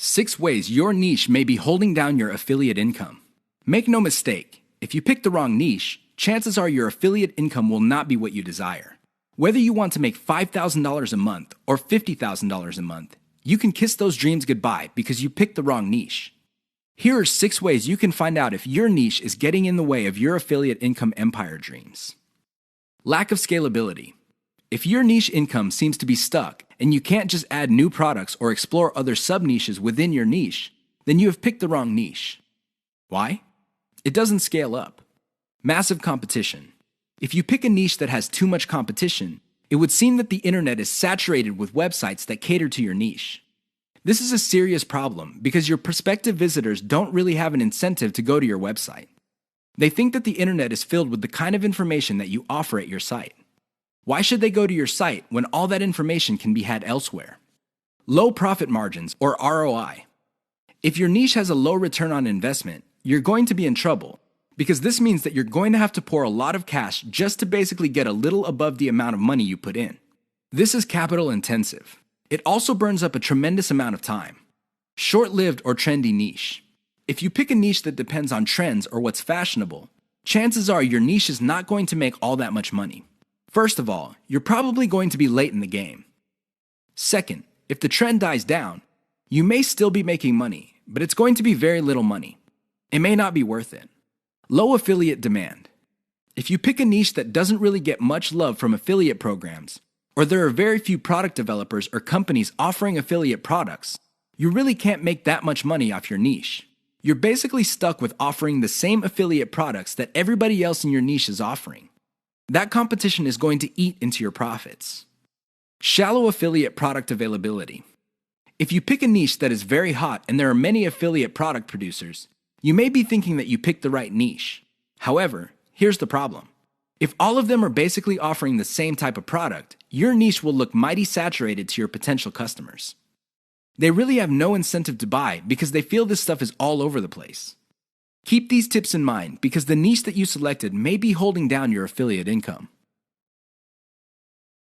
6 ways your niche may be holding down your affiliate income. Make no mistake, if you pick the wrong niche, chances are your affiliate income will not be what you desire. Whether you want to make $5,000 a month or $50,000 a month, you can kiss those dreams goodbye because you picked the wrong niche. Here are 6 ways you can find out if your niche is getting in the way of your affiliate income empire dreams. Lack of scalability. If your niche income seems to be stuck and you can't just add new products or explore other sub-niches within your niche, then you have picked the wrong niche. Why? It doesn't scale up. Massive competition. If you pick a niche that has too much competition, it would seem that the internet is saturated with websites that cater to your niche. This is a serious problem because your prospective visitors don't really have an incentive to go to your website. They think that the internet is filled with the kind of information that you offer at your site. Why should they go to your site when all that information can be had elsewhere? Low profit margins, or ROI. If your niche has a low return on investment, you're going to be in trouble because this means that you're going to have to pour a lot of cash just to basically get a little above the amount of money you put in. This is capital intensive. It also burns up a tremendous amount of time. Short-lived or trendy niche. If you pick a niche that depends on trends or what's fashionable, chances are your niche is not going to make all that much money. First of all, you're probably going to be late in the game. Second, if the trend dies down, you may still be making money, but it's going to be very little money. It may not be worth it. Low affiliate demand. If you pick a niche that doesn't really get much love from affiliate programs, or there are very few product developers or companies offering affiliate products, you really can't make that much money off your niche. You're basically stuck with offering the same affiliate products that everybody else in your niche is offering. That competition is going to eat into your profits. Shallow affiliate product availability. If you pick a niche that is very hot and there are many affiliate product producers, you may be thinking that you picked the right niche. However, here's the problem. If all of them are basically offering the same type of product, your niche will look mighty saturated to your potential customers. They really have no incentive to buy because they feel this stuff is all over the place. Keep these tips in mind because the niche that you selected may be holding down your affiliate income.